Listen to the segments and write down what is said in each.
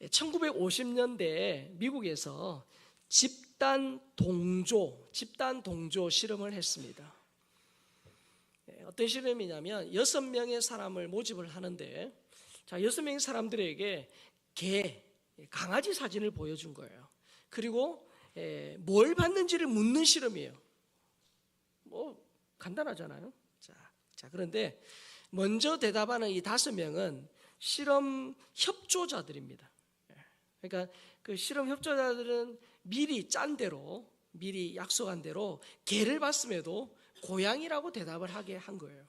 1950년대 미국에서 집단 동조 실험을 했습니다. 어떤 실험이냐면 6명의 사람을 모집을 하는데, 자, 6명의 사람들에게 강아지 사진을 보여준 거예요. 그리고 뭘 받는지를 묻는 실험이에요. 뭐 간단하잖아요. 자, 그런데 먼저 대답하는 이 5명은 실험 협조자들입니다. 그러니까 그 실험 협조자들은 미리 짠 대로, 미리 약속한 대로 개를 봤음에도 고양이라고 대답을 하게 한 거예요.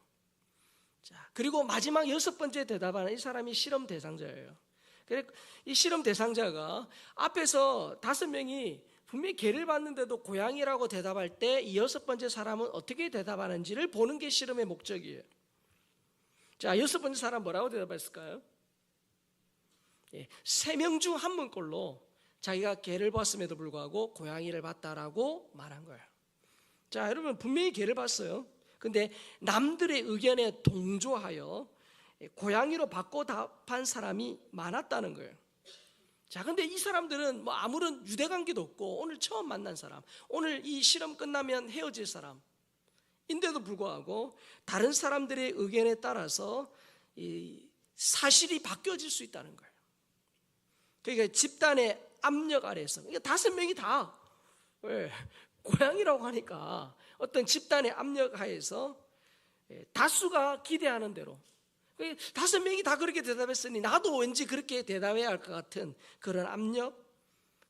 자, 그리고 마지막 6번째 대답하는 이 사람이 실험 대상자예요. 그래서 이 실험 대상자가 앞에서 5명이 분명히 개를 봤는데도 고양이라고 대답할 때 이 6번째 사람은 어떻게 대답하는지를 보는 게 실험의 목적이에요. 자, 6번째 사람 뭐라고 대답했을까요? 3명 중 1명 꼴로 자기가 개를 봤음에도 불구하고 고양이를 봤다라고 말한 거예요. 자, 여러분 분명히 개를 봤어요. 근데 남들의 의견에 동조하여 고양이로 바꿔 답한 사람이 많았다는 거예요. 자, 근데 이 사람들은 뭐 아무런 유대관계도 없고 오늘 처음 만난 사람, 오늘 이 실험 끝나면 헤어질 사람인데도 불구하고 다른 사람들의 의견에 따라서 이 사실이 바뀌어질 수 있다는 거예요. 그러니까 집단의 압력 아래에서, 그러니까 5명이 다 고양이라고 하니까 어떤 집단의 압력 하에서 다수가 기대하는 대로 5명이 다 그렇게 대답했으니 나도 왠지 그렇게 대답해야 할 것 같은 그런 압력,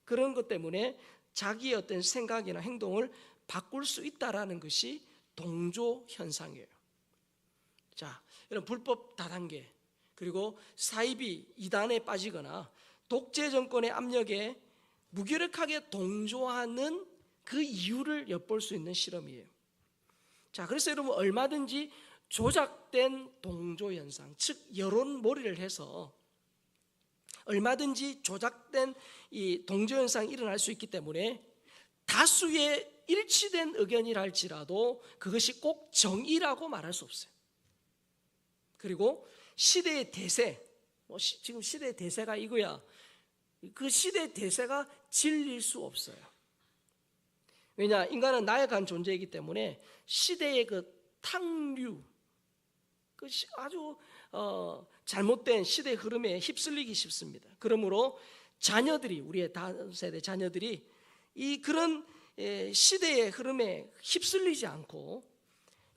그런 것 때문에 자기의 어떤 생각이나 행동을 바꿀 수 있다라는 것이 동조 현상이에요. 자, 이런 불법 다단계 그리고 사이비 이단에 빠지거나 독재 정권의 압력에 무기력하게 동조하는 그 이유를 엿볼 수 있는 실험이에요. 자, 그래서 여러분 얼마든지 조작된 동조 현상, 즉 여론몰이를 해서 얼마든지 조작된 이 동조 현상이 일어날 수 있기 때문에 다수의 일치된 의견이라 할지라도 그것이 꼭 정의라고 말할 수 없어요. 그리고 시대의 대세, 지금 시대의 대세가 이거야, 그 시대의 대세가 진리일 수 없어요. 왜냐, 인간은 나약한 존재이기 때문에 시대의 그 탕류, 그 아주 잘못된 시대 흐름에 휩쓸리기 쉽습니다. 그러므로 자녀들이, 우리의 다음 세대 자녀들이 이 그런 시대의 흐름에 휩쓸리지 않고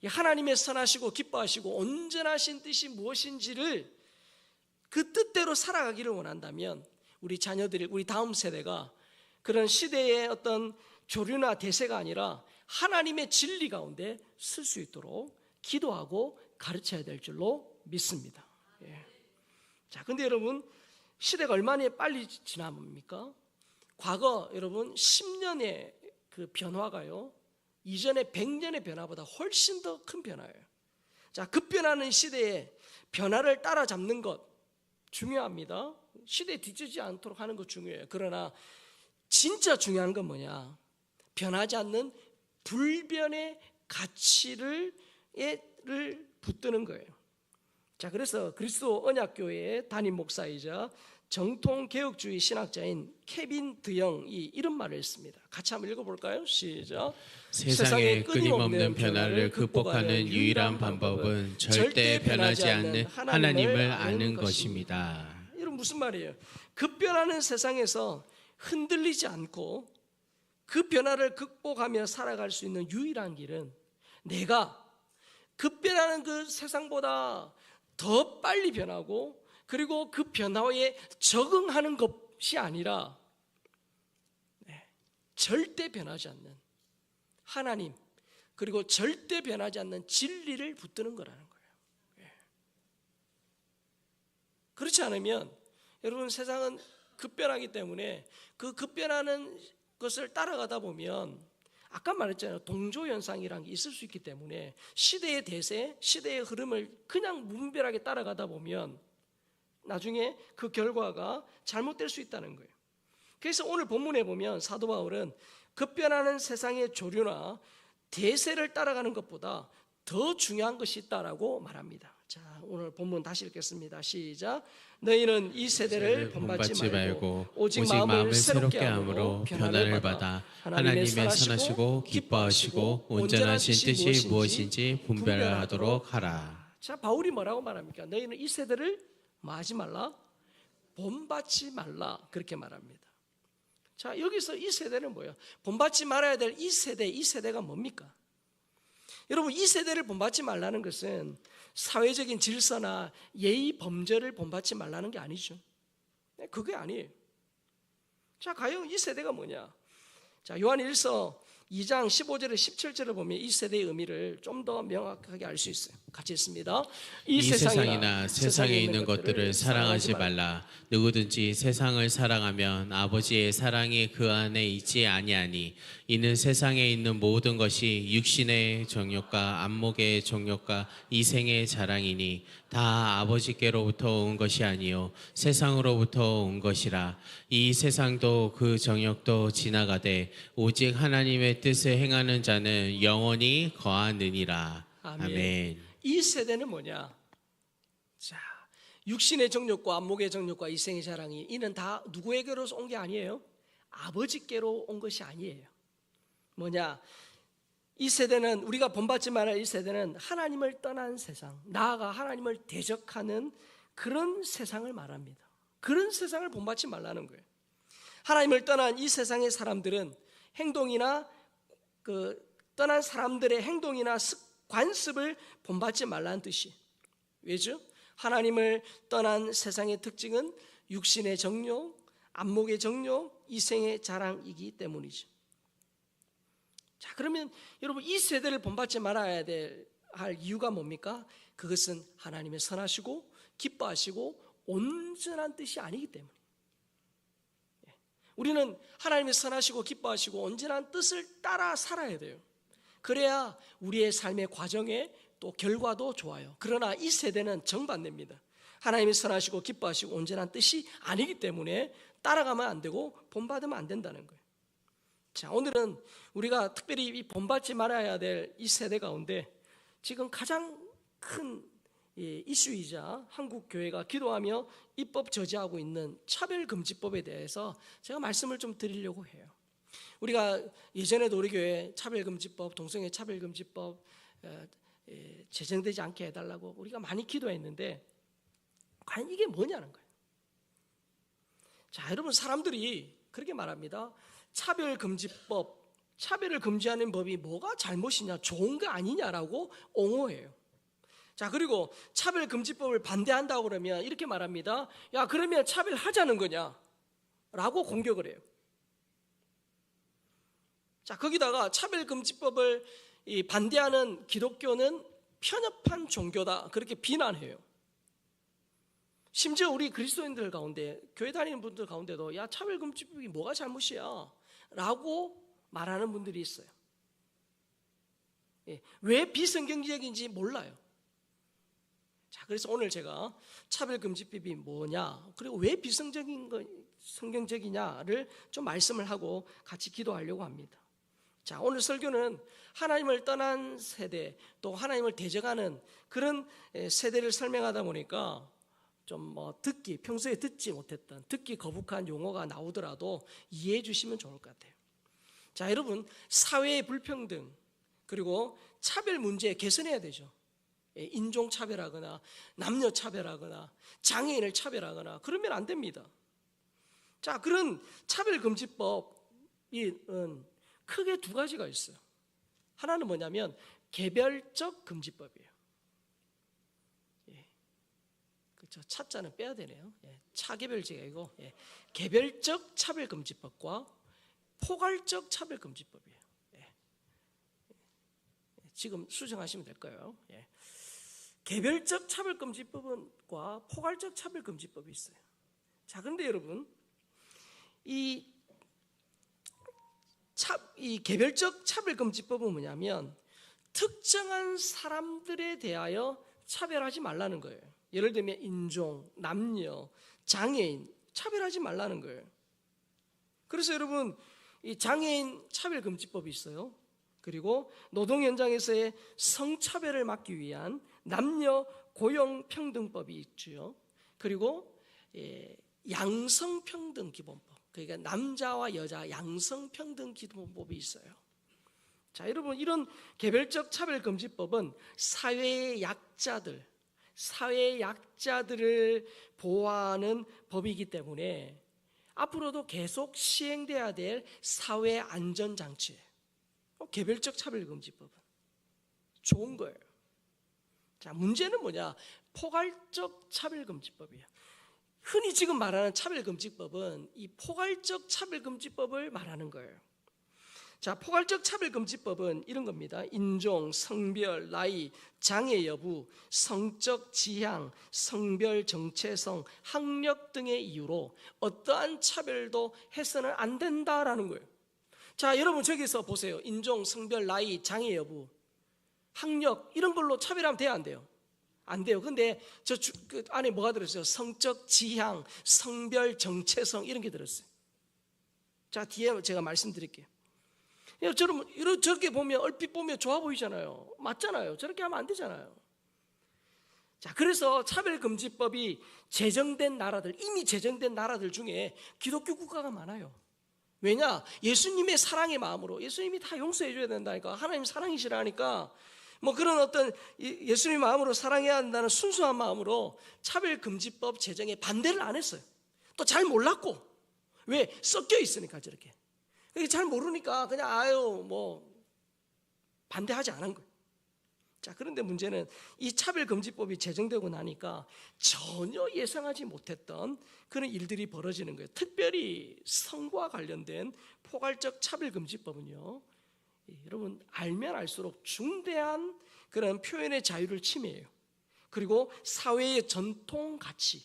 하나님의 선하시고 기뻐하시고 온전하신 뜻이 무엇인지를 그 뜻대로 살아가기를 원한다면 우리 자녀들이, 우리 다음 세대가 그런 시대의 어떤 조류나 대세가 아니라 하나님의 진리 가운데 쓸 수 있도록 기도하고 가르쳐야 될 줄로 믿습니다. 자, 근데 여러분 시대가 얼마나 빨리 지납니까? 과거 여러분 10년의 그 변화가요, 이전의 100년의 변화보다 훨씬 더 큰 변화예요. 자, 급변하는 시대에 변화를 따라잡는 것 중요합니다. 시대에 뒤처지지 않도록 하는 것 중요해요. 그러나 진짜 중요한 건 뭐냐? 변하지 않는 불변의 가치를 붙드는 거예요. 자, 그래서 그리스도 언약교회의 담임 목사이자 정통 개혁주의 신학자인 케빈 드영이 이런 말을 했습니다. 같이 한번 읽어볼까요? 시작. 세상의 끊임없는 변화를 극복하는 유일한 방법은 절대 변하지 않는 하나님을 아는 것입니다. 이런 무슨 말이에요? 급변하는 세상에서 흔들리지 않고 그 변화를 극복하며 살아갈 수 있는 유일한 길은 내가 급변하는 그 세상보다 더 빨리 변하고 그리고 그 변화에 적응하는 것이 아니라 절대 변하지 않는 하나님, 그리고 절대 변하지 않는 진리를 붙드는 거라는 거예요. 그렇지 않으면 여러분 세상은 급변하기 때문에 그 급변하는 것을 따라가다 보면 아까 말했잖아요. 동조현상이라는 게 있을 수 있기 때문에 시대의 대세, 시대의 흐름을 그냥 무분별하게 따라가다 보면 나중에 그 결과가 잘못될 수 있다는 거예요. 그래서 오늘 본문에 보면 사도 바울은 급변하는 세상의 조류나 대세를 따라가는 것보다 더 중요한 것이 있다라고 말합니다. 자, 오늘 본문 다시 읽겠습니다. 시작. 너희는 이 세대를 본받지 말고 오직 마음을 마음을 새롭게 새롭게 함으로 함으로 변화를 받아 하나님의 선하시고 기뻐하시고 온전하신 뜻이 무엇인지 분별하도록 하라. 자, 바울이 뭐라고 말합니까? 너희는 이 세대를 뭐 하지 말라? 본받지 말라. 그렇게 말합니다. 자, 여기서 이 세대는 뭐예요? 본받지 말아야 될 이 세대가 뭡니까? 여러분, 이 세대를 본받지 말라는 것은 사회적인 질서나 예의 범절을 본받지 말라는 게 아니죠. 그게 아니에요. 자, 과연 이 세대가 뭐냐? 자, 요한일서 2장 15절에 17절을 보면 이 세대의 의미를 좀 더 명확하게 알 수 있어요. 같이 읽습니다. 이 세상이나 세상에 있는 것들을 사랑하지 말라. 누구든지 세상을 사랑하면 아버지의 사랑이 그 안에 있지 아니하니 이는 세상에 있는 모든 것이 육신의 정욕과 안목의 정욕과 이생의 자랑이니 다 아버지께로부터 온 것이 아니요 세상으로부터 온 것이라. 이 세상도 그 정욕도 지나가되 오직 하나님의 뜻을 행하는 자는 영원히 거하느니라. 아멘. 이 세대는 뭐냐? 자, 육신의 정욕과 안목의 정욕과 이생의 자랑이 이는 다 누구에게로서 온 게 아니에요. 아버지께로 온 것이 아니에요. 뭐냐? 이 세대는, 우리가 본받지 말아야 할 이 세대는 하나님을 떠난 세상, 나아가 하나님을 대적하는 그런 세상을 말합니다. 그런 세상을 본받지 말라는 거예요. 하나님을 떠난 이 세상의 사람들은 행동이나 떠난 사람들의 행동이나 관습을 본받지 말라는 뜻이. 왜죠? 하나님을 떠난 세상의 특징은 육신의 정욕, 안목의 정욕, 이생의 자랑이기 때문이죠. 자, 그러면 여러분, 이 세대를 본받지 말아야 할 이유가 뭡니까? 그것은 하나님의 선하시고 기뻐하시고 온전한 뜻이 아니기 때문에. 우리는 하나님의 선하시고 기뻐하시고 온전한 뜻을 따라 살아야 돼요. 그래야 우리의 삶의 과정에 또 결과도 좋아요. 그러나 이 세대는 정반대입니다. 하나님이 선하시고 기뻐하시고 온전한 뜻이 아니기 때문에 따라가면 안 되고 본받으면 안 된다는 거예요. 자, 오늘은 우리가 특별히 이 본받지 말아야 될 이 세대 가운데 지금 가장 큰 이슈이자 한국 교회가 기도하며 입법 저지하고 있는 차별금지법에 대해서 제가 말씀을 좀 드리려고 해요. 우리가 예전에도 우리 교회 차별금지법, 동성애 차별금지법 제정되지 않게 해달라고 우리가 많이 기도했는데 과연 이게 뭐냐는 거예요. 자, 여러분, 사람들이 그렇게 말합니다. 차별금지법, 차별을 금지하는 법이 뭐가 잘못이냐, 좋은 거 아니냐라고 옹호해요. 자, 그리고 차별금지법을 반대한다고 그러면 이렇게 말합니다. 야, 그러면 차별하자는 거냐? 라고 공격을 해요. 자, 거기다가 차별금지법을 반대하는 기독교는 편협한 종교다, 그렇게 비난해요. 심지어 우리 그리스도인들 가운데, 교회 다니는 분들 가운데도 야, 차별금지법이 뭐가 잘못이야? 라고 말하는 분들이 있어요. 왜 비성경적인지 몰라요. 자, 그래서 오늘 제가 차별금지법이 뭐냐, 그리고 왜 성경적이냐를 좀 말씀을 하고 같이 기도하려고 합니다. 자, 오늘 설교는 하나님을 떠난 세대, 또 하나님을 대적하는 그런 세대를 설명하다 보니까 좀 평소에 듣지 못했던, 듣기 거북한 용어가 나오더라도 이해해 주시면 좋을 것 같아요. 자, 여러분, 사회의 불평등 그리고 차별 문제 개선해야 되죠. 인종차별하거나 남녀차별하거나 장애인을 차별하거나 그러면 안 됩니다. 자, 그런 차별금지법이 크게 두 가지가 있어요. 하나는 뭐냐면 개별적 금지법이에요. 그렇죠. 차자는 빼야 되네요. 차개별제가 아니고 개별적 차별금지법과 포괄적 차별금지법이에요. 지금 수정하시면 될 거예요. 개별적 차별금지법과 포괄적 차별금지법이 있어요. 자, 그런데 여러분, 이 개별적 차별금지법은 뭐냐면 특정한 사람들에 대하여 차별하지 말라는 거예요. 예를 들면 인종, 남녀, 장애인 차별하지 말라는 거예요. 그래서 여러분, 이 장애인 차별금지법이 있어요. 그리고 노동 현장에서의 성차별을 막기 위한 남녀 고용평등법이 있죠. 그리고 양성평등 기본법, 그러니까 남자와 여자 양성평등 기본법이 있어요. 자, 여러분, 이런 개별적 차별금지법은 사회의 약자들을 보호하는 법이기 때문에 앞으로도 계속 시행돼야 될 사회 안전장치예요. 개별적 차별금지법은 좋은 거예요. 자, 문제는 뭐냐? 포괄적 차별금지법이에요. 흔히 지금 말하는 차별금지법은 이 포괄적 차별금지법을 말하는 거예요. 자, 포괄적 차별금지법은 이런 겁니다. 인종, 성별, 나이, 장애 여부, 성적 지향, 성별 정체성, 학력 등의 이유로 어떠한 차별도 해서는 안 된다라는 거예요. 자, 여러분 저기서 보세요. 인종, 성별, 나이, 장애 여부, 학력 이런 걸로 차별하면 돼요, 안 돼요? 안 돼요. 근데 그 안에 뭐가 들었어요? 성적 지향, 성별 정체성 이런 게 들었어요. 자, 뒤에 제가 말씀드릴게요. 여러분 저렇게 보면 얼핏 보면 좋아 보이잖아요. 맞잖아요. 저렇게 하면 안 되잖아요. 자, 그래서 차별금지법이 이미 제정된 나라들 중에 기독교 국가가 많아요. 왜냐? 예수님의 사랑의 마음으로, 예수님이 다 용서해 줘야 된다니까. 하나님 사랑이시라니까. 뭐 그런 어떤 예수님의 마음으로 사랑해야 한다는 순수한 마음으로 차별금지법 제정에 반대를 안 했어요. 또 잘 몰랐고. 왜? 섞여 있으니까 저렇게. 잘 모르니까 그냥 뭐 반대하지 않은 거예요. 자, 그런데 문제는 이 차별금지법이 제정되고 나니까 전혀 예상하지 못했던 그런 일들이 벌어지는 거예요. 특별히 성과 관련된 포괄적 차별금지법은요, 여러분 알면 알수록 중대한 그런 표현의 자유를 침해해요. 그리고 사회의 전통 가치,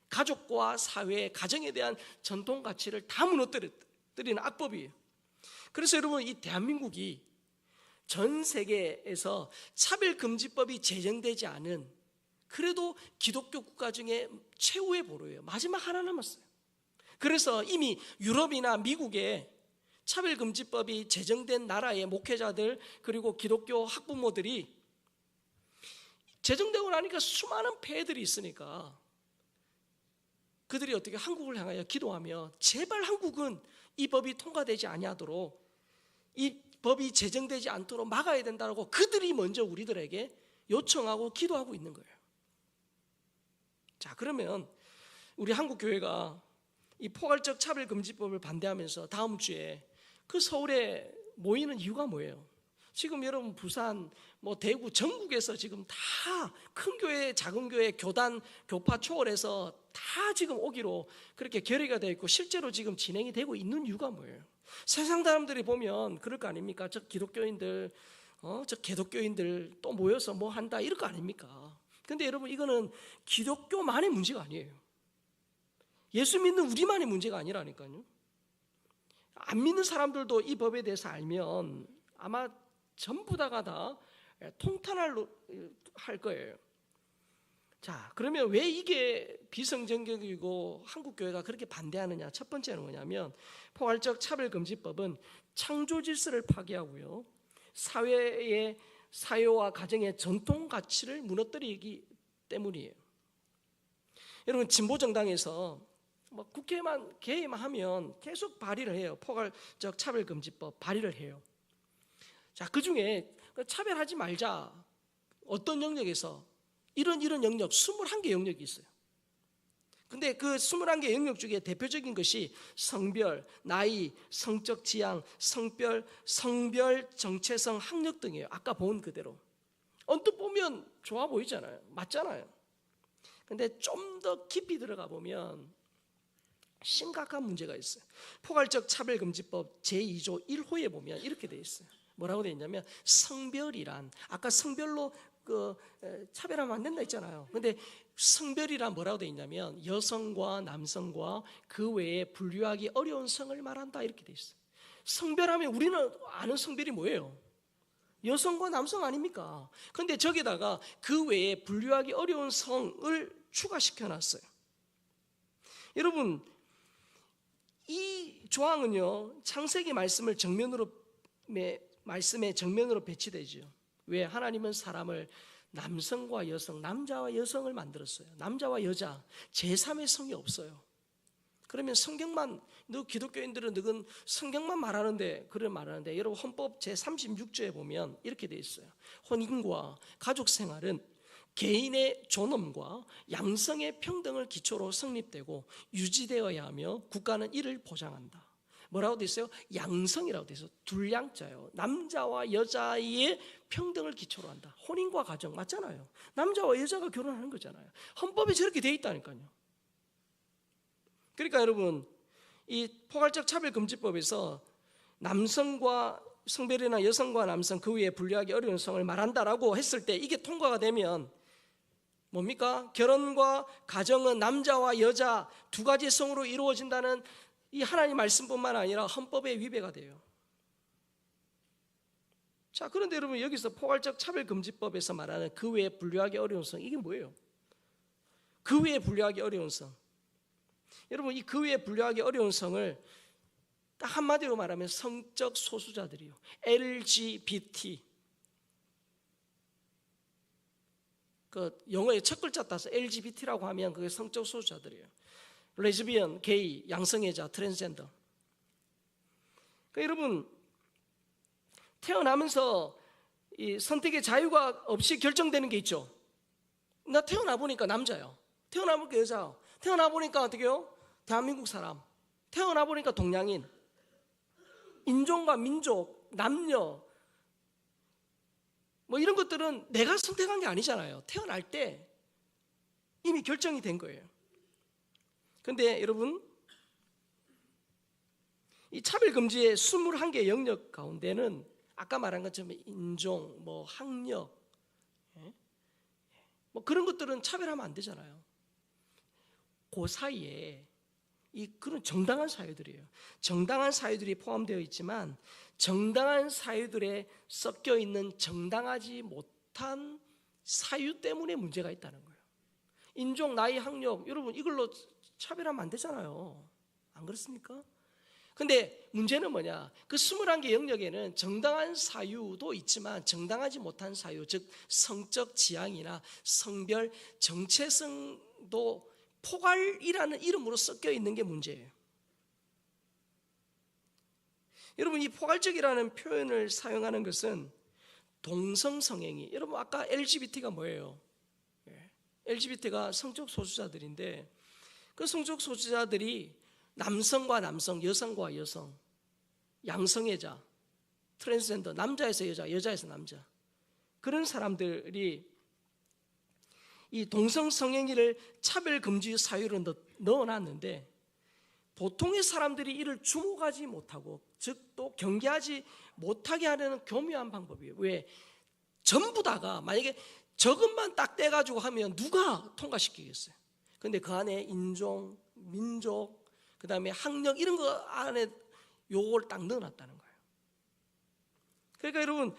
가족과 사회, 가정에 대한 전통 가치를 다 무너뜨리는 악법이에요. 그래서 여러분, 이 대한민국이 전 세계에서 차별금지법이 제정되지 않은 그래도 기독교 국가 중에 최후의 보루예요. 마지막 하나 남았어요. 그래서 이미 유럽이나 미국에 차별금지법이 제정된 나라의 목회자들 그리고 기독교 학부모들이 제정되고 나니까 수많은 폐해들이 있으니까 그들이 어떻게 한국을 향하여 기도하며 제발 한국은 이 법이 통과되지 아니하도록, 이 법이 제정되지 않도록 막아야 된다고 그들이 먼저 우리들에게 요청하고 기도하고 있는 거예요. 자, 그러면 우리 한국교회가 이 포괄적 차별금지법을 반대하면서 다음 주에 그 서울에 모이는 이유가 뭐예요? 지금 여러분 부산, 뭐 대구, 전국에서 지금 다 큰 교회, 작은 교회, 교단, 교파 초월해서 다 지금 오기로 그렇게 결의가 되어 있고 실제로 지금 진행이 되고 있는 이유가 뭐예요? 세상 사람들이 보면 그럴 거 아닙니까? 저 기독교인들, 저 개독교인들 또 모여서 뭐 한다 이럴 거 아닙니까? 근데 여러분, 이거는 기독교만의 문제가 아니에요. 예수 믿는 우리만의 문제가 아니라니까요. 안 믿는 사람들도 이 법에 대해서 알면 아마 전부 다가 통탄할 거예요. 자, 그러면 왜 이게 비성경적이고 한국교회가 그렇게 반대하느냐? 첫 번째는 뭐냐면 포괄적 차별금지법은 창조 질서를 파괴하고요, 사회의 사회와 가정의 전통 가치를 무너뜨리기 때문이에요. 여러분, 진보정당에서 뭐 국회만 개의만 하면 계속 발의를 해요. 포괄적 차별금지법 발의를 해요. 자, 그 중에 차별하지 말자, 어떤 영역에서 이런 영역 21개 영역이 있어요. 근데 그 21개 영역 중에 대표적인 것이 성별, 나이, 성적 지향, 성별 정체성, 학력 등이에요. 아까 본 그대로. 언뜻 보면 좋아 보이잖아요. 맞잖아요. 근데 좀 더 깊이 들어가 보면 심각한 문제가 있어요. 포괄적 차별금지법 제2조 1호에 보면 이렇게 돼 있어요. 뭐라고 되어 있냐면 성별이란, 아까 성별로 차별하면 안 된다 했잖아요. 근데 성별이란 뭐라고 되어 있냐면 여성과 남성과 그 외에 분류하기 어려운 성을 말한다 이렇게 되어 있어요. 성별하면 우리는 아는 성별이 뭐예요? 여성과 남성 아닙니까? 근데 저기다가 그 외에 분류하기 어려운 성을 추가시켜 놨어요. 여러분, 이 조항은요, 창세기 말씀의 정면으로 배치되죠. 왜? 하나님은 사람을 남성과 여성, 남자와 여성을 만들었어요. 남자와 여자, 제3의 성이 없어요. 그러면 성경만, 너 기독교인들은 너는 성경만 말하는데, 그래 말하는데, 여러분 헌법 제36조에 보면 이렇게 돼 있어요. 혼인과 가족 생활은 개인의 존엄과 양성의 평등을 기초로 성립되고 유지되어야 하며 국가는 이를 보장한다. 뭐라고 돼 있어요? 양성이라고 돼 있어요. 둘양자요. 남자와 여자의 평등을 기초로 한다. 혼인과 가정 맞잖아요. 남자와 여자가 결혼하는 거잖아요. 헌법에 저렇게 돼 있다니까요. 그러니까 여러분, 이 포괄적 차별금지법에서 남성과 성별이나 여성과 남성 그 위에 분류하기 어려운 성을 말한다라고 했을 때 이게 통과가 되면 뭡니까? 결혼과 가정은 남자와 여자 두 가지 성으로 이루어진다는 이 하나님 말씀뿐만 아니라 헌법에 위배가 돼요. 자, 그런데 여러분 여기서 포괄적 차별금지법에서 말하는 그 외에 분류하기 어려운 성, 이게 뭐예요? 그 외에 분류하기 어려운 성. 여러분 이 그 외에 분류하기 어려운 성을 딱 한마디로 말하면 성적 소수자들이요. LGBT. 그 영어의 첫 글자 따서 LGBT라고 하면 그게 성적 소수자들이에요. 레즈비언, 게이, 양성애자, 트랜스젠더. 그러니까 여러분 태어나면서 이 선택의 자유가 없이 결정되는 게 있죠. 나 태어나 보니까 남자요. 태어나 보니까 여자요. 태어나 보니까 어떻게요? 대한민국 사람. 태어나 보니까 동양인. 인종과 민족, 남녀 뭐 이런 것들은 내가 선택한 게 아니잖아요. 태어날 때 이미 결정이 된 거예요. 그런데 여러분 이 차별금지의 21개 영역 가운데는 아까 말한 것처럼 인종, 뭐 학력 뭐 그런 것들은 차별하면 안 되잖아요. 그 사이에 이 그런 정당한 사유들이에요. 정당한 사유들이 포함되어 있지만 정당한 사유들에 섞여 있는 정당하지 못한 사유 때문에 문제가 있다는 거예요. 인종, 나이, 학력, 여러분 이걸로 차별하면 안 되잖아요. 안 그렇습니까? 근데 문제는 뭐냐? 그 21개 영역에는 정당한 사유도 있지만 정당하지 못한 사유, 즉 성적 지향이나 성별 정체성도 포괄이라는 이름으로 섞여 있는 게 문제예요. 여러분 이 포괄적이라는 표현을 사용하는 것은 동성성행위. 여러분 아까 LGBT가 뭐예요? LGBT가 성적 소수자들인데 그 성적 소수자들이 남성과 남성, 여성과 여성, 양성애자, 트랜스젠더, 남자에서 여자, 여자에서 남자 그런 사람들이 이 동성성행위를 차별금지 사유로 넣어놨는데 보통의 사람들이 이를 주목하지 못하고 즉 또 경계하지 못하게 하려는 교묘한 방법이에요. 왜? 전부 다가 만약에 저것만 딱 떼가지고 하면 누가 통과시키겠어요? 근데 그 안에 인종, 민족, 그 다음에 학력 이런 거 안에 요걸 딱 넣어놨다는 거예요. 그러니까 여러분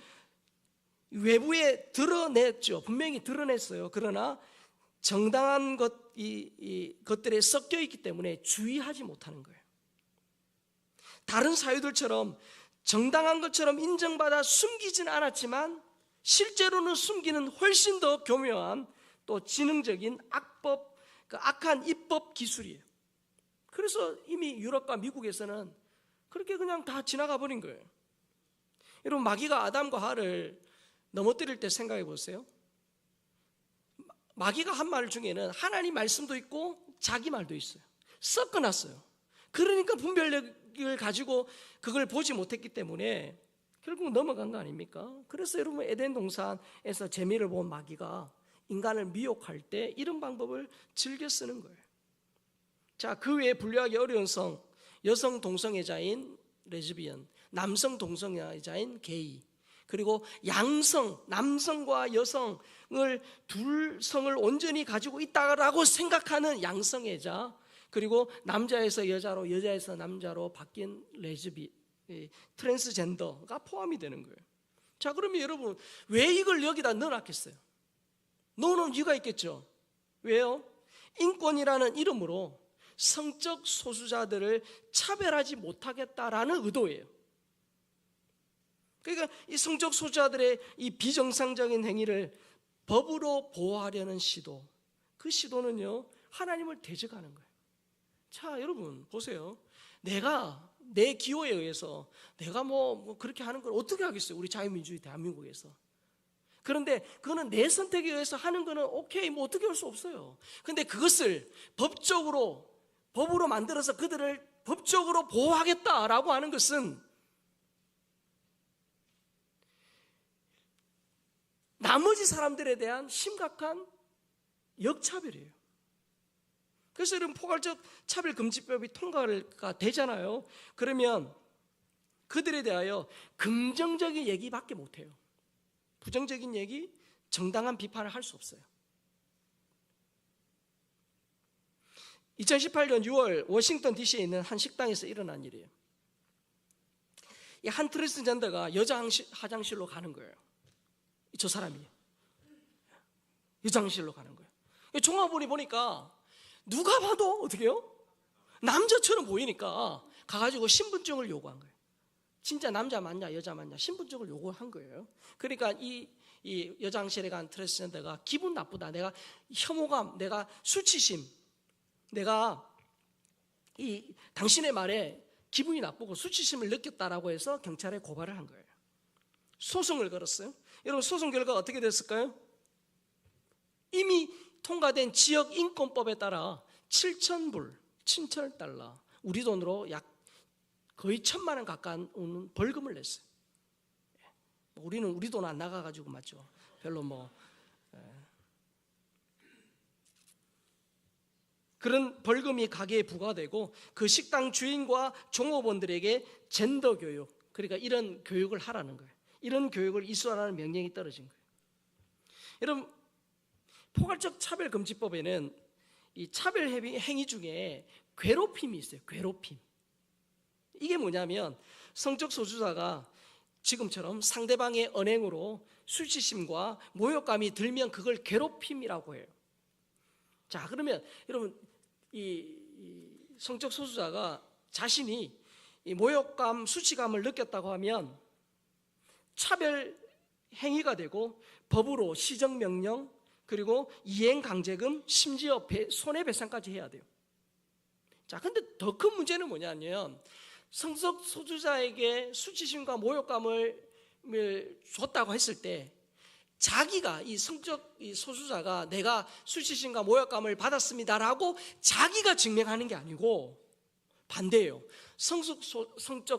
외부에 드러냈죠. 분명히 드러냈어요. 그러나 정당한 것들에 섞여 있기 때문에 주의하지 못하는 거예요. 다른 사유들처럼 정당한 것처럼 인정받아 숨기진 않았지만 실제로는 숨기는 훨씬 더 교묘한 또 지능적인 악한 입법 기술이에요. 그래서 이미 유럽과 미국에서는 그렇게 그냥 다 지나가 버린 거예요. 여러분 마귀가 아담과 하와를 넘어뜨릴 때 생각해 보세요. 마귀가 한 말 중에는 하나님 말씀도 있고 자기 말도 있어요. 섞어놨어요. 그러니까 분별력을 가지고 그걸 보지 못했기 때문에 결국 넘어간 거 아닙니까? 그래서 여러분 에덴 동산에서 재미를 본 마귀가 인간을 미혹할 때 이런 방법을 즐겨 쓰는 거예요. 자, 그 외에 분류하기 어려운 성, 여성 동성애자인 레즈비언, 남성 동성애자인 게이, 그리고 양성, 남성과 여성을 둘 성을 온전히 가지고 있다라고 생각하는 양성애자, 그리고 남자에서 여자로, 여자에서 남자로 바뀐 트랜스젠더가 포함이 되는 거예요. 자, 그러면 여러분 왜 이걸 여기다 넣어놨겠어요? 넣어놓은 이유가 있겠죠. 왜요? 인권이라는 이름으로 성적 소수자들을 차별하지 못하겠다라는 의도예요. 그러니까 이 성적 소수자들의 이 비정상적인 행위를 법으로 보호하려는 시도, 그 시도는요 하나님을 대적하는 거예요. 자, 여러분 보세요. 내가 내 기호에 의해서 내가 뭐 그렇게 하는 걸 어떻게 하겠어요? 우리 자유민주주의 대한민국에서. 그런데 그거는 내 선택에 의해서 하는 거는 오케이, 뭐 어떻게 할 수 없어요. 근데 그것을 법으로 만들어서 그들을 법적으로 보호하겠다라고 하는 것은 나머지 사람들에 대한 심각한 역차별이에요. 그래서 이런 포괄적 차별금지법이 통과가 되잖아요. 그러면 그들에 대하여 긍정적인 얘기밖에 못해요. 부정적인 얘기, 정당한 비판을 할 수 없어요. 2018년 6월 워싱턴 DC에 있는 한 식당에서 일어난 일이에요. 이 한 트랜스젠더가 여자 화장실로 가는 거예요. 저 사람이 여자 화장실로 가는 거예요. 종합원이 보니까 누가 봐도 어떻게 해요? 남자처럼 보이니까 가가지고 신분증을 요구한 거예요. 진짜 남자 맞냐 여자 맞냐 신분증을 요구한 거예요. 그러니까 이 여자 화장실에 간 트랜스젠더가 기분 나쁘다, 내가 혐오감, 내가 수치심, 내가 이 당신의 말에 기분이 나쁘고 수치심을 느꼈다라고 해서 경찰에 고발을 한 거예요. 소송을 걸었어요. 여러분 소송 결과가 어떻게 됐을까요? 이미 통과된 지역인권법에 따라 7,000불, 7,000달러, 우리 돈으로 약 거의 1,000만 원 가까운 벌금을 냈어요. 우리는 우리 돈 안 나가가지고 맞죠. 별로 뭐 그런 벌금이 가게에 부과되고 그 식당 주인과 종업원들에게 젠더 교육, 그러니까 이런 교육을 하라는 거예요. 이런 교육을 이수하라는 명령이 떨어진 거예요. 여러분 포괄적 차별금지법에는 이 차별 행위 중에 괴롭힘이 있어요. 괴롭힘. 이게 뭐냐면 성적 소수자가 지금처럼 상대방의 언행으로 수치심과 모욕감이 들면 그걸 괴롭힘이라고 해요. 자, 그러면 여러분 이 성적 소수자가 자신이 이 모욕감, 수치감을 느꼈다고 하면 차별 행위가 되고 법으로 시정명령, 그리고 이행강제금, 심지어 손해배상까지 해야 돼요. 자, 근데 더 큰 문제는 뭐냐면 성적 소수자에게 수치심과 모욕감을 줬다고 했을 때 자기가 이 성적 소수자가 내가 수치심과 모욕감을 받았습니다라고 자기가 증명하는 게 아니고 반대예요. 성적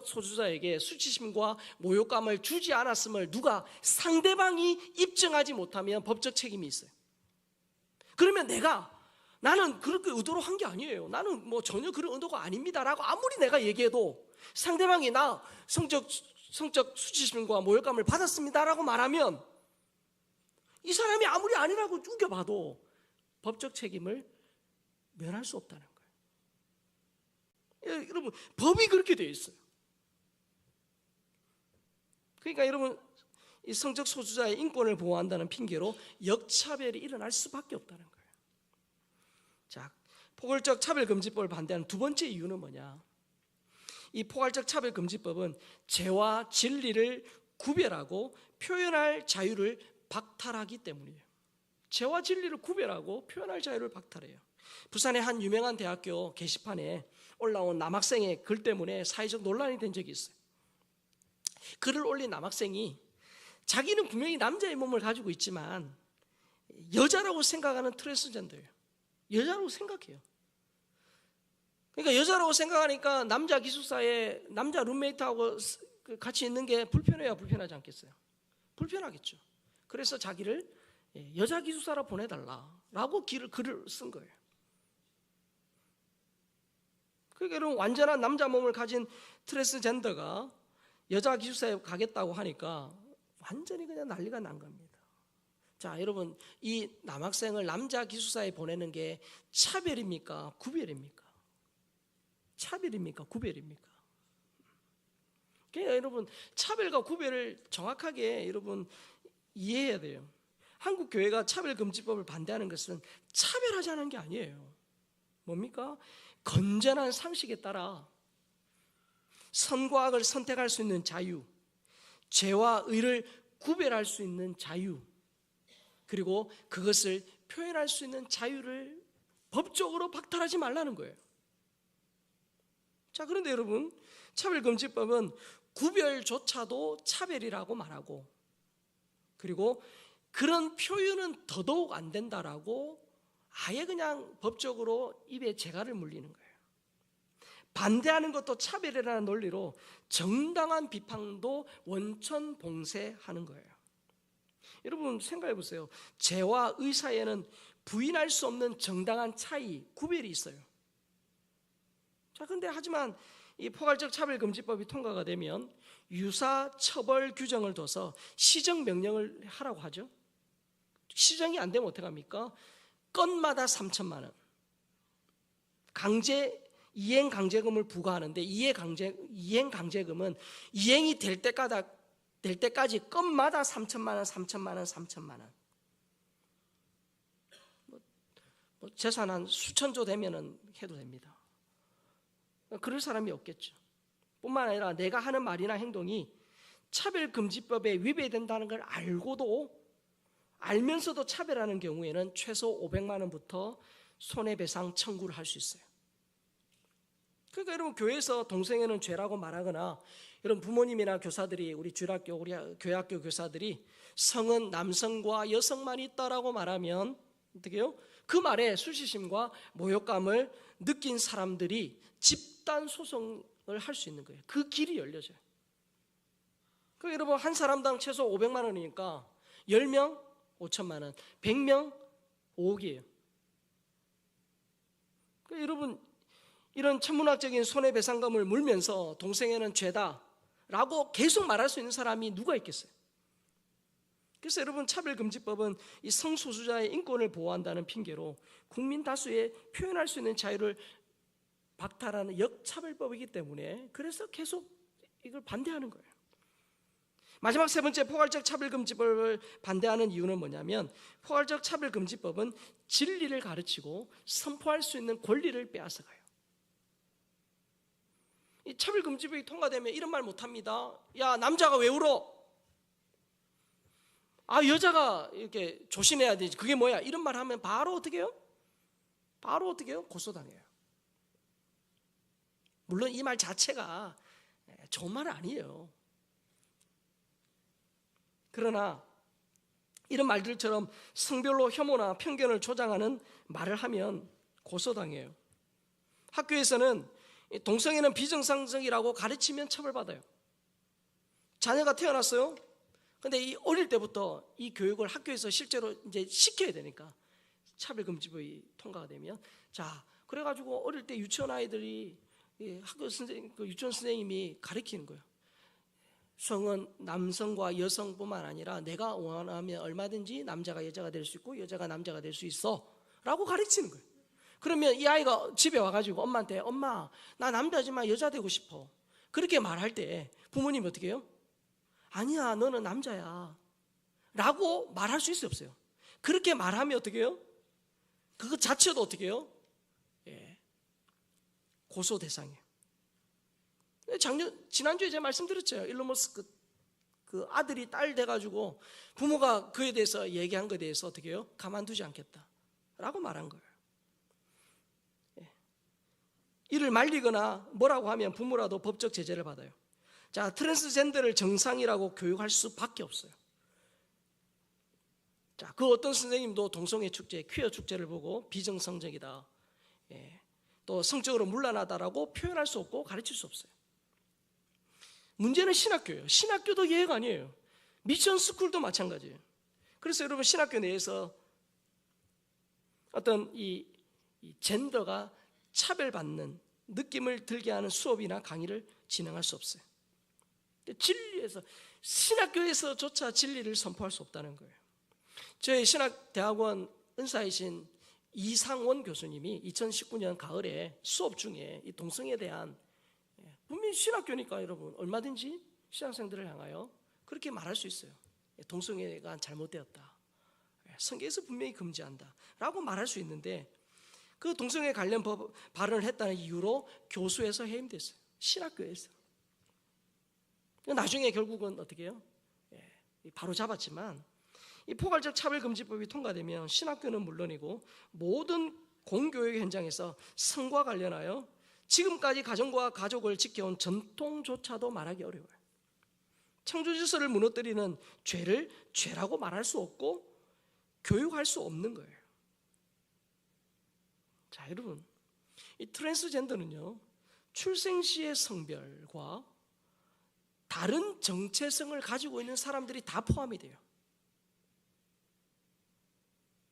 소수자에게 수치심과 모욕감을 주지 않았음을 누가 상대방이 입증하지 못하면 법적 책임이 있어요. 그러면 나는 그렇게 의도로 한 게 아니에요, 나는 뭐 전혀 그런 의도가 아닙니다라고 아무리 내가 얘기해도 상대방이 나 성적 수치심과 모욕감을 받았습니다라고 말하면 이 사람이 아무리 아니라고 우겨봐도 법적 책임을 면할 수 없다는 거예요. 여러분 법이 그렇게 되어 있어요. 그러니까 여러분 이 성적 소수자의 인권을 보호한다는 핑계로 역차별이 일어날 수밖에 없다는 거예요. 자, 포괄적 차별금지법을 반대하는 두 번째 이유는 뭐냐? 이 포괄적 차별금지법은 죄와 진리를 구별하고 표현할 자유를 박탈하기 때문이에요. 죄와 진리를 구별하고 표현할 자유를 박탈해요. 부산의 한 유명한 대학교 게시판에 올라온 남학생의 글 때문에 사회적 논란이 된 적이 있어요. 글을 올린 남학생이 자기는 분명히 남자의 몸을 가지고 있지만 여자라고 생각하는 트랜스젠더예요. 여자라고 생각해요. 그러니까 여자라고 생각하니까 남자 기숙사에 남자 룸메이트하고 같이 있는 게 불편해야 불편하지 않겠어요? 불편하겠죠. 그래서 자기를 여자 기숙사로 보내달라라고 글을 쓴 거예요. 그러니까 여러분 완전한 남자 몸을 가진 트랜스젠더가 여자 기숙사에 가겠다고 하니까 완전히 그냥 난리가 난 겁니다. 자, 여러분 이 남학생을 남자 기숙사에 보내는 게 차별입니까? 구별입니까? 차별입니까? 구별입니까? 그러니까 여러분 차별과 구별을 정확하게 여러분 이해해야 돼요. 한국 교회가 차별금지법을 반대하는 것은 차별하자는 게 아니에요. 뭡니까? 건전한 상식에 따라 선과 악을 선택할 수 있는 자유, 죄와 의를 구별할 수 있는 자유, 그리고 그것을 표현할 수 있는 자유를 법적으로 박탈하지 말라는 거예요. 자, 그런데 여러분, 차별금지법은 구별조차도 차별이라고 말하고, 그리고 그런 표현은 더더욱 안 된다라고 아예 그냥 법적으로 입에 재갈을 물리는 거예요. 반대하는 것도 차별이라는 논리로 정당한 비판도 원천 봉쇄하는 거예요. 여러분 생각해 보세요. 죄와 의 사이에는 부인할 수 없는 정당한 차이, 구별이 있어요. 자, 근데 하지만 이 포괄적 차별금지법이 통과가 되면 유사 처벌 규정을 둬서 시정 명령을 하라고 하죠. 시정이 안 되면 어떡합니까? 건마다 3천만 원. 이행 강제금을 부과하는데 이행 강제금은 이행이 될 때까지 건마다 3천만 원, 3천만 원, 3천만 원. 뭐 재산 한 수천조 되면은 해도 됩니다. 그럴 사람이 없겠죠. 뿐만 아니라 내가 하는 말이나 행동이 차별금지법에 위배된다는 걸 알면서도 차별하는 경우에는 최소 500만 원부터 손해배상 청구를 할 수 있어요. 그러니까 여러분, 교회에서 동성애는 죄라고 말하거나, 여러분 부모님이나 교사들이, 우리 주일학교, 우리 교회학교 교사들이 성은 남성과 여성만 있다라고 말하면 어떻게 해요? 그 말에 수치심과 모욕감을 느낀 사람들이 집단 소송을 할 수 있는 거예요. 그 길이 열려져요. 그 여러분, 한 사람당 최소 500만 원이니까 10명 5천만 원, 100명 5억이에요. 그 여러분, 이런 천문학적인 손해배상금을 물면서 동성애는 죄다라고 계속 말할 수 있는 사람이 누가 있겠어요? 그래서 여러분, 차별금지법은 이 성소수자의 인권을 보호한다는 핑계로 국민 다수의 표현할 수 있는 자유를 박탈하는 역차별법이기 때문에, 그래서 계속 이걸 반대하는 거예요. 마지막 세 번째, 포괄적 차별금지법을 반대하는 이유는 뭐냐면, 포괄적 차별금지법은 진리를 가르치고 선포할 수 있는 권리를 빼앗아가요. 이 차별금지법이 통과되면 이런 말 못합니다. 야, 남자가 왜 울어? 아, 여자가 이렇게 조심해야 되지. 그게 뭐야? 이런 말 하면 바로 어떻게 해요? 고소당해요. 물론 이 말 자체가 좋은 말은 아니에요. 그러나 이런 말들처럼 성별로 혐오나 편견을 조장하는 말을 하면 고소당해요. 학교에서는 동성애는 비정상적이라고 가르치면 처벌받아요. 자녀가 태어났어요. 근데 이 어릴 때부터 이 교육을 학교에서 실제로 이제 시켜야 되니까, 차별금지법이 통과가 되면, 자, 그래가지고 어릴 때 유치원 아이들이 학교 선생님, 그 유치원 선생님이 가르치는 거예요. 성은 남성과 여성뿐만 아니라 내가 원하면 얼마든지 남자가 여자가 될 수 있고 여자가 남자가 될 수 있어 라고 가르치는 거예요. 그러면 이 아이가 집에 와가지고 엄마한테, 엄마, 나 남자지만 여자 되고 싶어, 그렇게 말할 때 부모님이 어떻게 해요? 아니야, 너는 남자야 라고 말할 수 있어요, 없어요? 그렇게 말하면 어떻게 해요? 그것 자체도 어떻게 해요? 고소 대상이에요. 지난주에 제가 말씀드렸죠. 일론 머스크 그 아들이 딸 돼가지고 부모가 그에 대해서 얘기한 것에 대해서 어떻게 해요? 가만두지 않겠다 라고 말한 거예요. 이를 말리거나 뭐라고 하면 부모라도 법적 제재를 받아요. 자, 트랜스젠더를 정상이라고 교육할 수밖에 없어요. 자, 그 어떤 선생님도 동성애 축제, 퀴어 축제를 보고 비정상적이다, 또 성적으로 문란하다라고 표현할 수 없고 가르칠 수 없어요. 문제는 신학교예요. 신학교도 예외가 아니에요. 미션 스쿨도 마찬가지예요. 그래서 여러분, 신학교 내에서 어떤 이 젠더가 차별받는 느낌을 들게 하는 수업이나 강의를 진행할 수 없어요. 진리에서, 신학교에서조차 진리를 선포할 수 없다는 거예요. 저희 신학대학원 은사이신 이상원 교수님이 2019년 가을에 수업 중에 이 동성애에 대한, 분명히 신학교니까 여러분 얼마든지 신학생들을 향하여 그렇게 말할 수 있어요. 동성애가 잘못되었다, 성경에서 분명히 금지한다 라고 말할 수 있는데, 그 동성애 관련 발언을 했다는 이유로 교수에서 해임됐어요. 신학교에서. 나중에 결국은 어떻게 해요? 바로 잡았지만, 이 포괄적 차별금지법이 통과되면 신학교는 물론이고 모든 공교육 현장에서 성과 관련하여 지금까지 가정과 가족을 지켜온 전통조차도 말하기 어려워요. 창조질서를 무너뜨리는 죄를 죄라고 말할 수 없고 교육할 수 없는 거예요. 자, 여러분, 이 트랜스젠더는요, 출생 시의 성별과 다른 정체성을 가지고 있는 사람들이 다 포함이 돼요.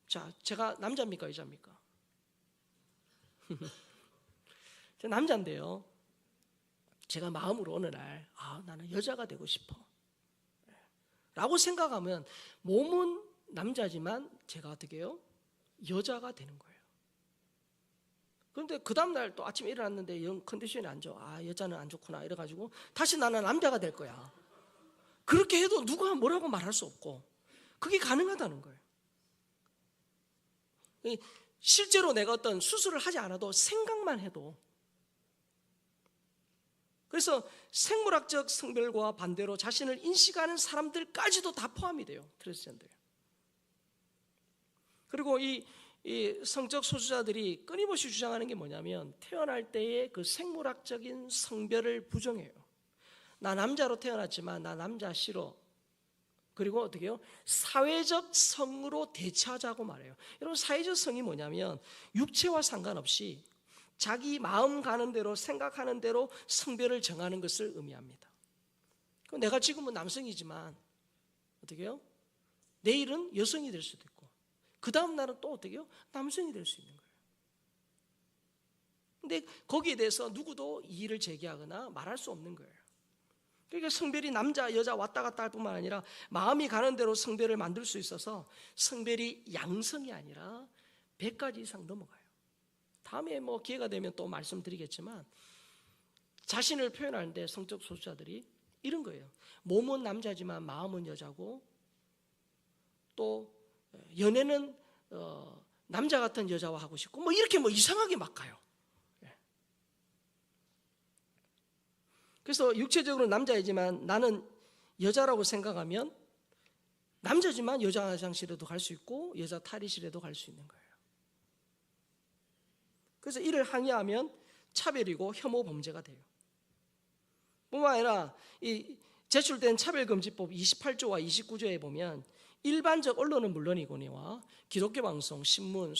자, 제가 남자입니까, 여자입니까? 제가 남자인데요, 제가 마음으로 어느 날 나는 여자가 되고 싶어 라고 생각하면 몸은 남자지만 제가 어떻게 해요? 여자가 되는 거예요. 그런데 그 다음날 또 아침에 일어났는데 영 컨디션이 안 좋아. 여자는 안 좋구나 이래가지고 다시 나는 남자가 될 거야. 그렇게 해도 누가 뭐라고 말할 수 없고 그게 가능하다는 거예요. 실제로 내가 어떤 수술을 하지 않아도 생각만 해도, 그래서 생물학적 성별과 반대로 자신을 인식하는 사람들까지도 다 포함이 돼요. 트랜스젠더에. 그리고 이 성적 소수자들이 끊임없이 주장하는 게 뭐냐면 태어날 때의 그 생물학적인 성별을 부정해요. 나 남자로 태어났지만 나 남자 싫어. 그리고 어떻게 해요? 사회적 성으로 대체하자고 말해요. 여러분, 사회적 성이 뭐냐면 육체와 상관없이 자기 마음 가는 대로 생각하는 대로 성별을 정하는 것을 의미합니다. 내가 지금은 남성이지만 어떻게 해요? 내일은 여성이 될 수도 있고 그 다음 날은 또 어떻게 해요? 남성이 될 수 있는 거예요. 근데 거기에 대해서 누구도 이의를 제기하거나 말할 수 없는 거예요. 그러니까 성별이 남자, 여자 왔다 갔다 할 뿐만 아니라 마음이 가는 대로 성별을 만들 수 있어서 성별이 양성이 아니라 100가지 이상 넘어가요. 다음에 기회가 되면 또 말씀드리겠지만 자신을 표현하는데 성적 소수자들이 이런 거예요. 몸은 남자지만 마음은 여자고 또 연애는 남자 같은 여자와 하고 싶고 이렇게 이상하게 막 가요. 그래서 육체적으로 남자이지만 나는 여자라고 생각하면 남자지만 여자 화장실에도 갈 수 있고 여자 탈의실에도 갈 수 있는 거예요. 그래서 이를 항의하면 차별이고 혐오 범죄가 돼요. 뿐만 아니라 이 제출된 차별금지법 28조와 29조에 보면 일반적 언론은 물론이거니와 기독교 방송, 신문,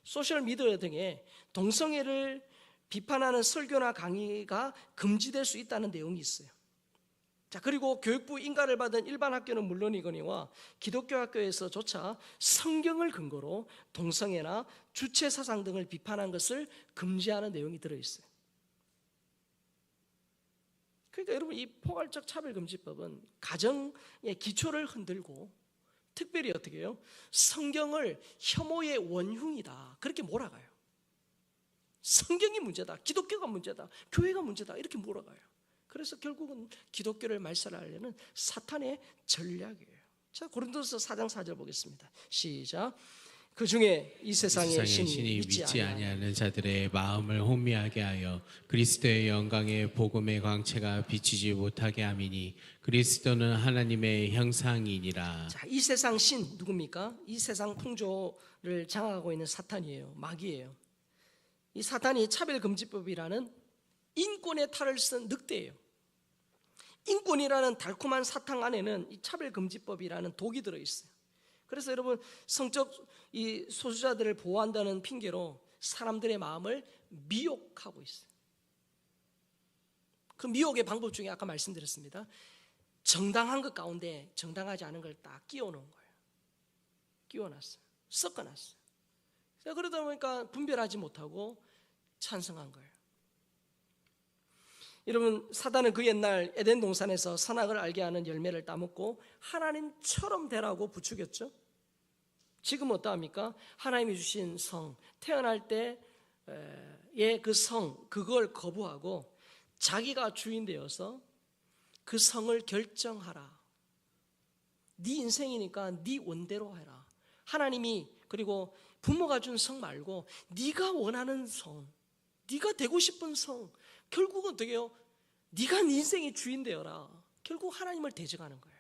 소셜미디어 등의 동성애를 비판하는 설교나 강의가 금지될 수 있다는 내용이 있어요. 자, 그리고 교육부 인가를 받은 일반 학교는 물론이거니와 기독교 학교에서조차 성경을 근거로 동성애나 주체 사상 등을 비판한 것을 금지하는 내용이 들어있어요. 그러니까 여러분, 이 포괄적 차별금지법은 가정의 기초를 흔들고 특별히 어떻게 해요? 성경을 혐오의 원흉이다 그렇게 몰아가요. 성경이 문제다, 기독교가 문제다, 교회가 문제다 이렇게 몰아가요. 그래서 결국은 기독교를 말살하려는 사탄의 전략이에요. 자, 고린도서 4장 4절 보겠습니다. 시작. 그 중에 이 세상의 신이 믿지 아니하는 자들의 마음을 혼미하게 하여 그리스도의 영광의 복음의 광채가 비치지 못하게 함이니 그리스도는 하나님의 형상이니라. 자, 이 세상 신 누굽니까? 이 세상 풍조를 장악하고 있는 사탄이에요. 마귀예요. 이 사탄이 차별금지법이라는 인권의 탈을 쓴 늑대예요. 인권이라는 달콤한 사탕 안에는 이 차별금지법이라는 독이 들어있어요. 그래서 여러분, 성적 이 소수자들을 보호한다는 핑계로 사람들의 마음을 미혹하고 있어요. 그 미혹의 방법 중에 아까 말씀드렸습니다. 정당한 것 가운데 정당하지 않은 걸 딱 끼워놓은 거예요. 끼워놨어요. 섞어놨어요. 그러다 보니까 분별하지 못하고 찬성한 거예요. 여러분, 사단은 그 옛날 에덴 동산에서 선악을 알게 하는 열매를 따먹고 하나님처럼 되라고 부추겼죠. 지금 어떠합니까? 하나님이 주신 성, 태어날 때의 그 성, 그걸 거부하고 자기가 주인 되어서 그 성을 결정하라. 네 인생이니까 네 원대로 해라. 하나님이, 그리고 부모가 준 성 말고 네가 원하는 성, 네가 되고 싶은 성, 결국은 어떻게 해요? 네가 네 인생의 주인 되어라. 결국 하나님을 대적하는 거예요.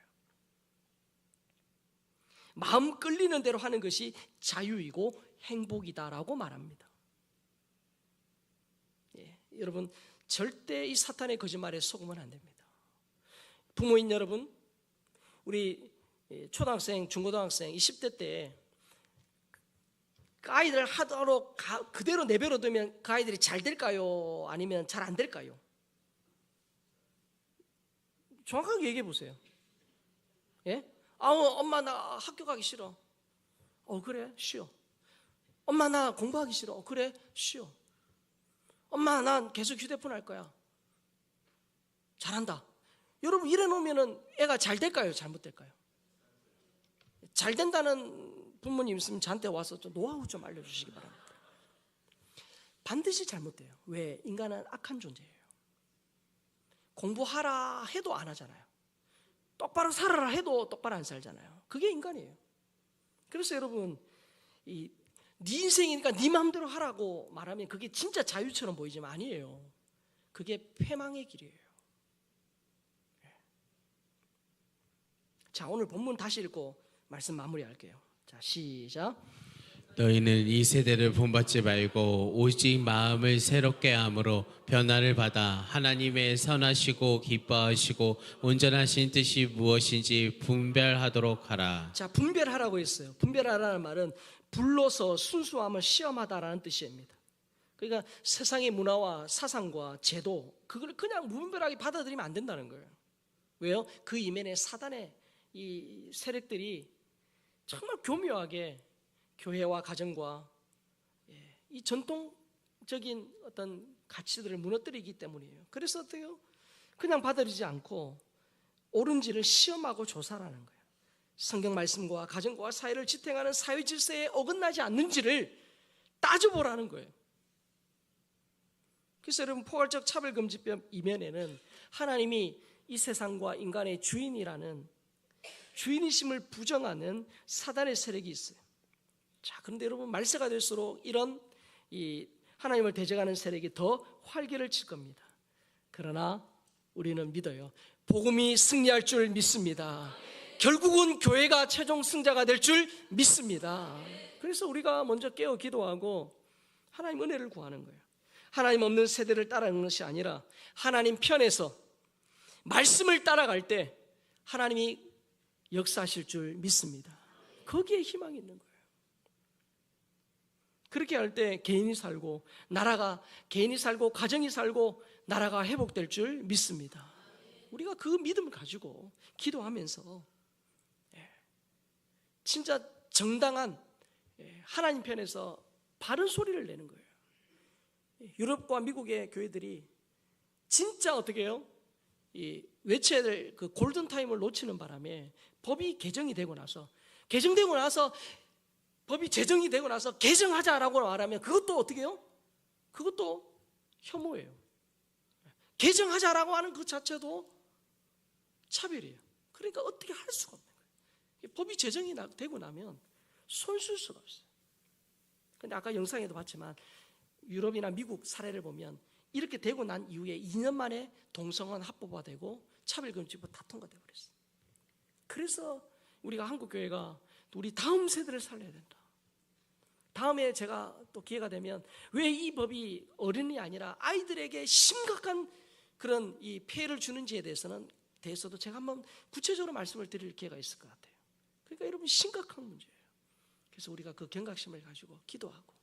마음 끌리는 대로 하는 것이 자유이고 행복이다라고 말합니다. 여러분, 절대 이 사탄의 거짓말에 속으면 안 됩니다. 부모인 여러분, 우리 초등학생, 중고등학생, 20대 때 그 아이들 하도록 그대로 내버려 두면 그 아이들이 잘 될까요? 아니면 잘 안 될까요? 정확하게 얘기해 보세요. 예? 엄마 나 학교 가기 싫어. 그래, 쉬어. 엄마 나 공부하기 싫어. 그래, 쉬어. 엄마 난 계속 휴대폰 할 거야. 잘한다. 여러분, 이래 놓으면은 애가 잘 될까요? 잘못 될까요? 잘 된다는 부모님 있으면 저한테 와서 좀 노하우 좀 알려주시기 바랍니다. 반드시 잘못돼요. 왜? 인간은 악한 존재예요. 공부하라 해도 안 하잖아요. 똑바로 살아라 해도 똑바로 안 살잖아요. 그게 인간이에요. 그래서 여러분, 네 인생이니까 네 마음대로 하라고 말하면 그게 진짜 자유처럼 보이지만 아니에요. 그게 패망의 길이에요. 자, 오늘 본문 다시 읽고 말씀 마무리할게요. 자, 시작. 너희는 이 세대를 본받지 말고 오직 마음을 새롭게 함으로 변화를 받아 하나님의 선하시고 기뻐하시고 온전하신 뜻이 무엇인지 분별하도록 하라. 자, 분별하라고 했어요. 분별하라는 말은 불로서 순수함을 시험하다라는 뜻입니다. 그러니까 세상의 문화와 사상과 제도, 그걸 그냥 무분별하게 받아들이면 안 된다는 거예요. 왜요? 그 이면에 사단의 이 세력들이 정말 교묘하게 교회와 가정과 이 전통적인 어떤 가치들을 무너뜨리기 때문이에요. 그래서 어때요? 그냥 받아들이지 않고 옳은지를 시험하고 조사하는 거예요. 성경 말씀과 가정과 사회를 지탱하는 사회 질서에 어긋나지 않는지를 따져보라는 거예요. 그래서 여러분, 포괄적 차별금지법 이면에는 하나님이 이 세상과 인간의 주인이라는 주인이심을 부정하는 사단의 세력이 있어요. 자, 그런데 여러분, 말세가 될수록 이런 이 하나님을 대적하는 세력이 더 활개를 칠 겁니다. 그러나 우리는 믿어요. 복음이 승리할 줄 믿습니다. 결국은 교회가 최종 승자가 될 줄 믿습니다. 그래서 우리가 먼저 깨어 기도하고 하나님 은혜를 구하는 거예요. 하나님 없는 세대를 따라가는 것이 아니라 하나님 편에서 말씀을 따라갈 때 하나님이 역사하실 줄 믿습니다. 거기에 희망이 있는 거예요. 그렇게 할 때 개인이 살고 나라가, 개인이 살고 가정이 살고 나라가 회복될 줄 믿습니다. 우리가 그 믿음을 가지고 기도하면서 진짜 정당한 하나님 편에서 바른 소리를 내는 거예요. 유럽과 미국의 교회들이 진짜 어떻게 해요? 이 외쳐야 될 그 골든타임을 놓치는 바람에 법이 개정이 되고 나서, 개정되고 나서 법이 제정이 되고 나서 개정하자라고 말하면 그것도 어떻게 해요? 그것도 혐오예요. 개정하자라고 하는 그 자체도 차별이에요. 그러니까 어떻게 할 수가 없는 거예요. 법이 제정이 되고 나면 손쓸 수가 없어요. 근데 아까 영상에도 봤지만 유럽이나 미국 사례를 보면 이렇게 되고 난 이후에 2년 만에 동성혼 합법화되고 차별금지법 다 통과되어 버렸어요. 그래서 우리가 한국교회가 우리 다음 세대를 살려야 된다. 다음에 제가 또 기회가 되면 왜 이 법이 어른이 아니라 아이들에게 심각한 그런 이 피해를 주는지에 대해서도 제가 한번 구체적으로 말씀을 드릴 기회가 있을 것 같아요. 그러니까 여러분, 심각한 문제예요. 그래서 우리가 그 경각심을 가지고 기도하고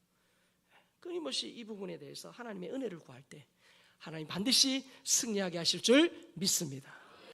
끊임없이 이 부분에 대해서 하나님의 은혜를 구할 때 하나님 반드시 승리하게 하실 줄 믿습니다.